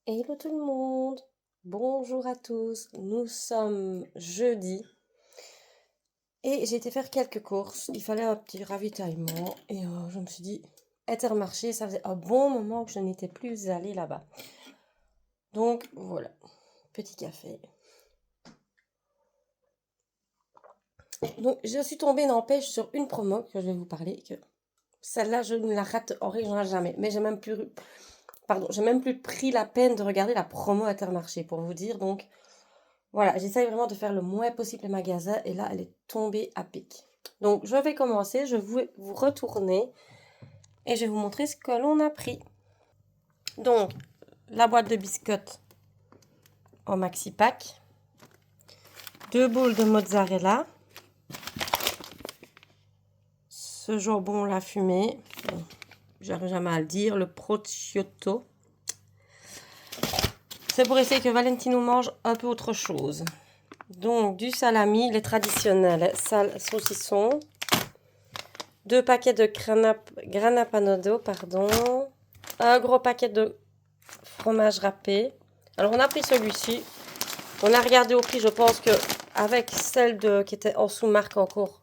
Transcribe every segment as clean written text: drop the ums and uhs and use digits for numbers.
Hello tout le monde, bonjour à tous, nous sommes jeudi et j'ai été faire quelques courses, il fallait un petit ravitaillement et je me suis dit, Intermarché, ça faisait un bon moment que je n'étais plus allée là-bas. Donc voilà, petit café. Donc je suis tombée n'empêche sur une promo que je vais vous parler, que celle-là je ne la rate en règle jamais, mais j'ai même plus pris la peine de regarder la promo Intermarché pour vous dire, donc voilà, j'essaye vraiment de faire le moins possible les magasins et là, elle est tombée à pic. Donc, je vais commencer, je vais vous retourner et je vais vous montrer ce que l'on a pris. Donc, la boîte de biscottes en maxi pack, 2 boules de mozzarella, ce jambon là fumé, bon, j'arrive jamais à le dire, le prosciutto. C'est pour essayer que Valentino mange un peu autre chose. Donc, du salami, les traditionnels, saucisson, 2 paquets de grana panado, pardon, un gros paquet de fromage râpé. Alors on a pris celui-ci, on a regardé au prix, je pense que avec celle qui était en sous-marque encore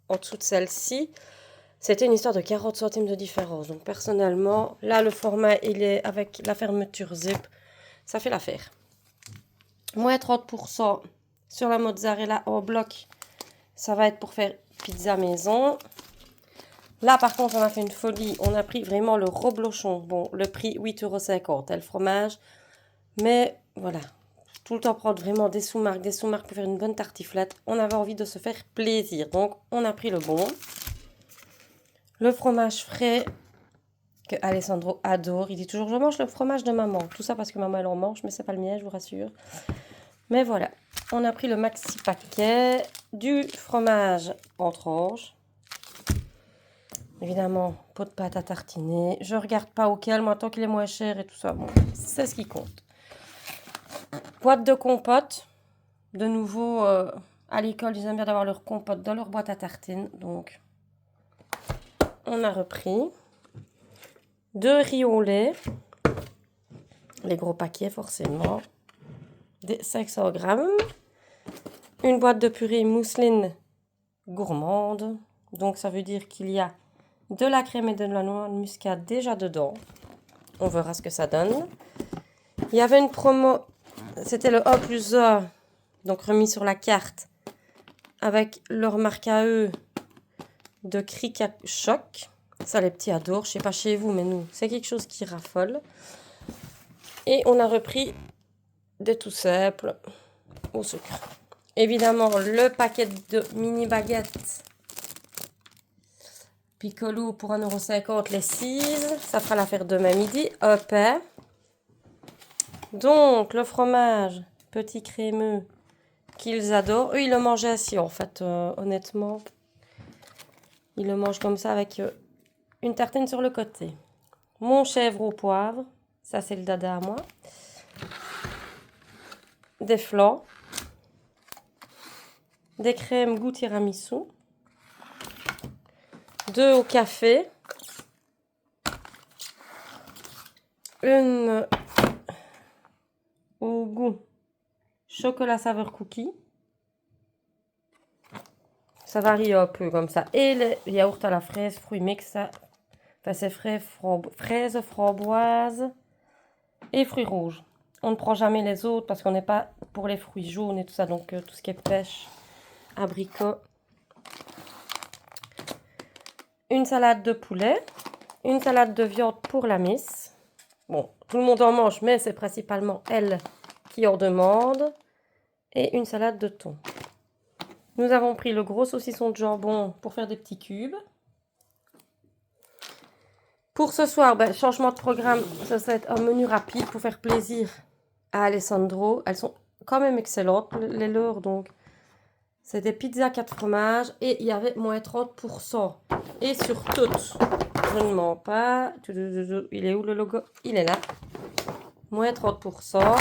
en dessous de celle-ci, c'était une histoire de 40 centimes de différence. Donc personnellement, là le format il est avec la fermeture zip, ça fait l'affaire. Moins 30% sur la mozzarella en bloc, ça va être pour faire pizza maison. Là, par contre, on a fait une folie. On a pris vraiment le reblochon. Bon, le prix 8,50 €, le fromage. Mais voilà, tout le temps prendre vraiment des sous-marques pour faire une bonne tartiflette. On avait envie de se faire plaisir. Donc, on a pris le bon. Le fromage frais que Alessandro adore. Il dit toujours, je mange le fromage de maman. Tout ça parce que maman, elle en mange, mais c'est pas le mien, je vous rassure. Mais voilà, on a pris le maxi paquet, du fromage en tranches. Évidemment, pot de pâte à tartiner. Je regarde pas auquel, moi, tant qu'il est moins cher et tout ça. Bon, c'est ce qui compte. Boîte de compote. De nouveau, à l'école, ils aiment bien d'avoir leur compote dans leur boîte à tartines. Donc, on a repris. 2 riz au lait. Les gros paquets, forcément. Des 500 grammes. Une boîte de purée mousseline gourmande. Donc, ça veut dire qu'il y a de la crème et de la noix de muscade déjà dedans. On verra ce que ça donne. Il y avait une promo, c'était le 1 plus 1, donc remis sur la carte, avec leur marque à eux de Cric à Choc. Ça, les petits adorent. Je sais pas chez vous, mais nous, c'est quelque chose qui raffole. Et on a repris des tout simples au sucre. Évidemment, le paquet de mini baguettes Piccolo pour 1,50 € les 6. Ça fera l'affaire demain midi. Un pain. Donc, le fromage petit crémeux qu'ils adorent. Eux, ils le mangeaient assis, en fait, honnêtement. Ils le mangent comme ça avec une tartine sur le côté. Mon chèvre au poivre. Ça, c'est le dada à moi. Des flancs. Des crèmes goût tiramisu. 2 au café. Une au goût chocolat saveur cookie. Ça varie un peu comme ça. Et le yaourt à la fraise, fruits mix. Enfin, c'est fraises, framboises et fruits rouges. On ne prend jamais les autres parce qu'on n'est pas pour les fruits jaunes et tout ça. Donc, tout ce qui est pêche, abricot. Une salade de poulet. Une salade de viande pour la miss. Bon, tout le monde en mange, mais c'est principalement elle qui en demande. Et une salade de thon. Nous avons pris le gros saucisson de jambon pour faire des petits cubes. Pour ce soir, changement de programme, ça va être un menu rapide pour faire plaisir à Alessandro. Elles sont quand même excellentes, les leurs, donc. C'est des pizzas 4 fromages et il y avait moins 30%. Et sur toutes, je ne mens pas. Il est où le logo? Il est là. Moins 30%.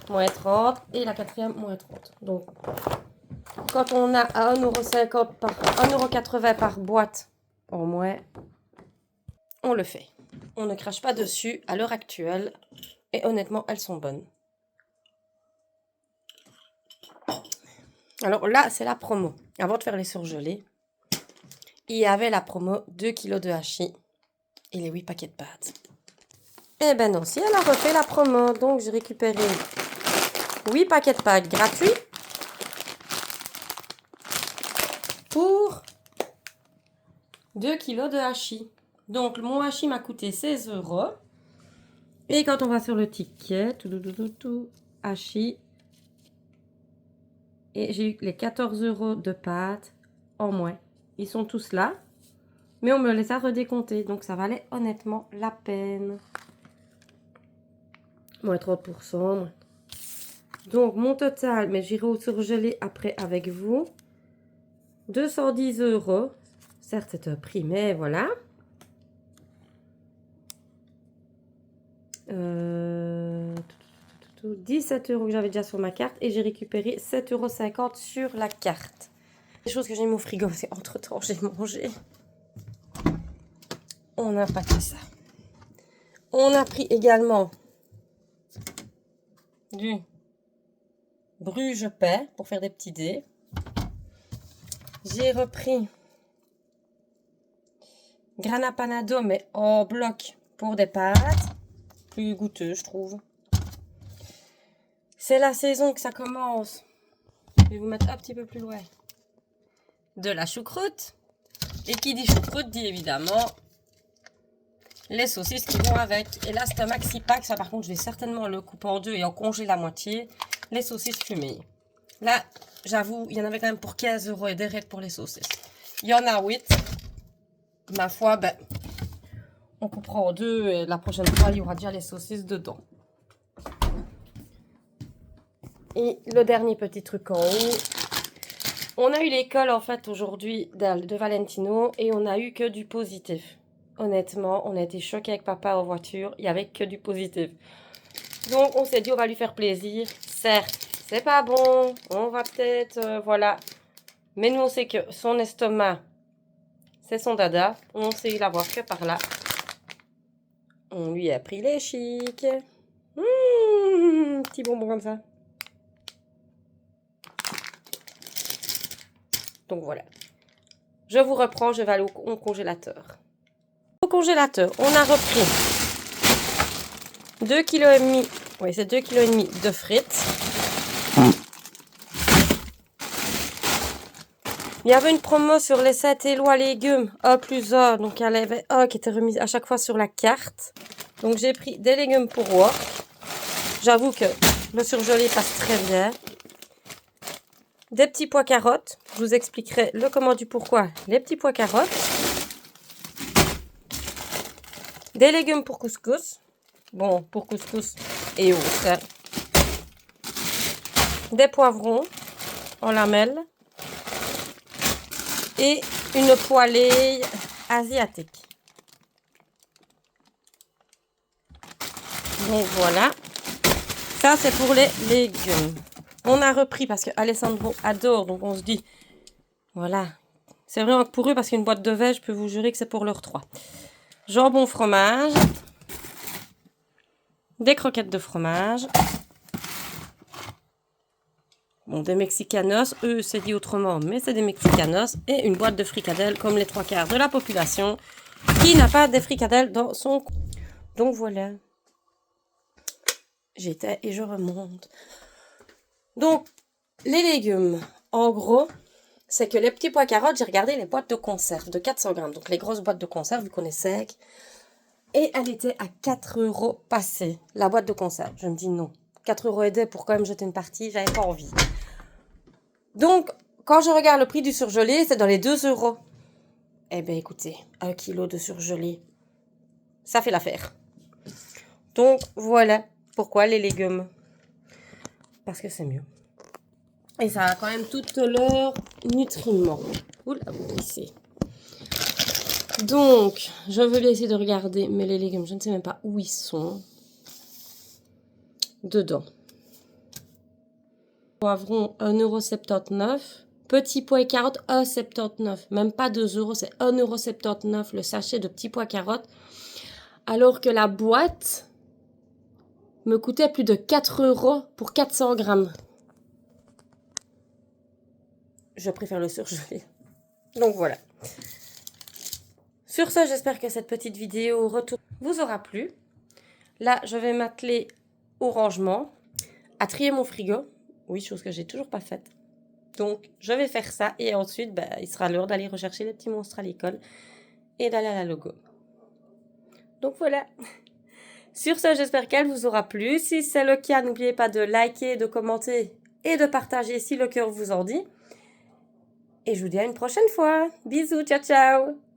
Moins 30. Et la quatrième, moins 30. Donc, quand on a à 1,50 € par 1,80 € par boîte, au moins, on le fait. On ne crache pas dessus à l'heure actuelle. Et honnêtement, elles sont bonnes. Alors là, c'est la promo. Avant de faire les surgelés, il y avait la promo 2 kg de hachis et les 8 paquets de pâtes. Eh ben non, si elle a refait la promo, donc j'ai récupéré 8 paquets de pâtes gratuits pour 2 kg de hachis. Donc mon hachis m'a coûté 16 €. Et quand on va sur le ticket, hachis, et j'ai eu les 14 € de pâtes en moins. Ils sont tous là, mais on me les a redécomptés, donc ça valait honnêtement la peine. Moins 30%. Donc mon total, mais j'irai au surgelé après avec vous, 210 €. Certes, c'est un prix, mais voilà. 17 € que j'avais déjà sur ma carte et j'ai récupéré 7,50 € sur la carte. Les choses que j'ai mis au frigo, c'est entre-temps j'ai mangé. On n'a pas que ça. On a pris également du Bruges pain pour faire des petits dés. J'ai repris Grana Panado mais en bloc pour des pâtes. Plus goûteux, je trouve. C'est la saison que ça commence. Je vais vous mettre un petit peu plus loin. De la choucroute. Et qui dit choucroute dit évidemment les saucisses qui vont avec. Et là, c'est un maxi pack. Ça, par contre, je vais certainement le couper en deux et en congeler la moitié. Les saucisses fumées. Là, j'avoue, il y en avait quand même pour 15 € et des règles pour les saucisses. Il y en a 8. Ma foi, ben, on coupera en deux et la prochaine fois, il y aura déjà les saucisses dedans. Et le dernier petit truc en haut. On a eu l'école en fait aujourd'hui de Valentino et on a eu que du positif. Honnêtement, on a été choqués avec papa en voiture, il n'y avait que du positif. Donc on s'est dit on va lui faire plaisir. Certes, c'est pas bon, on va peut-être, voilà. Mais nous on sait que son estomac, c'est son dada. On sait l'avoir que par là. On lui a pris les chics. Petit bonbon comme ça. Donc voilà. Je vous reprends, je vais aller au congélateur. Au congélateur, on a repris 2,5 kg. Oui, c'est 2,5 kg de frites. Il y avait une promo sur les 7 élois légumes A plus A. Donc il y en avait A qui était remise à chaque fois sur la carte. Donc j'ai pris des légumes pour wok. J'avoue que le surgelé passe très bien. Des petits pois carottes. Je vous expliquerai le comment du pourquoi. Les petits pois carottes. Des légumes pour couscous. Bon, pour couscous et autres. Des poivrons en lamelles. Et une poêlée asiatique. Donc voilà. Ça, c'est pour les légumes. On a repris parce que Alessandro adore. Donc on se dit, voilà. C'est vraiment pour eux parce qu'une boîte de vêches, je peux vous jurer que c'est pour leurs 3. Jambon fromage. Des croquettes de fromage. Bon, des mexicanos. Eux, c'est dit autrement, mais c'est des mexicanos. Et une boîte de fricadelles comme les 3/4 de la population qui n'a pas de fricadelles dans son... Donc voilà. J'étais et je remonte. Donc, les légumes, en gros, c'est que les petits pois carottes, j'ai regardé les boîtes de conserve de 400 grammes. Donc, les grosses boîtes de conserve, vu qu'on est sec. Et elle était à 4 € passée, la boîte de conserve. Je me dis non. 4 € et des pour quand même jeter une partie, j'avais pas envie. Donc, quand je regarde le prix du surgelé, c'est dans les 2 €. Eh bien, écoutez, 1 kg de surgelé, ça fait l'affaire. Donc, voilà pourquoi les légumes. Parce que c'est mieux. Et ça a quand même tout leur nutriments. Oula, vous glissez. Donc, je veux essayer de regarder, mais les légumes, je ne sais même pas où ils sont. Dedans. Poivron, 1,79 €. Petits pois et carottes, 1,79 €. Même pas 2 €, c'est 1,79 € le sachet de petits pois carottes. Alors que la boîte me coûtait plus de 4 € pour 400 grammes. Je préfère le surgelé. Donc voilà. Sur ce, j'espère que cette petite vidéo retour vous aura plu. Là, je vais m'atteler au rangement, à trier mon frigo. Oui, chose que j'ai toujours pas faite. Donc, je vais faire ça et ensuite, il sera l'heure d'aller rechercher les petits monstres à l'école et d'aller à la logo. Donc voilà. Sur ce, j'espère qu'elle vous aura plu. Si c'est le cas, n'oubliez pas de liker, de commenter et de partager si le cœur vous en dit. Et je vous dis à une prochaine fois. Bisous, ciao ciao.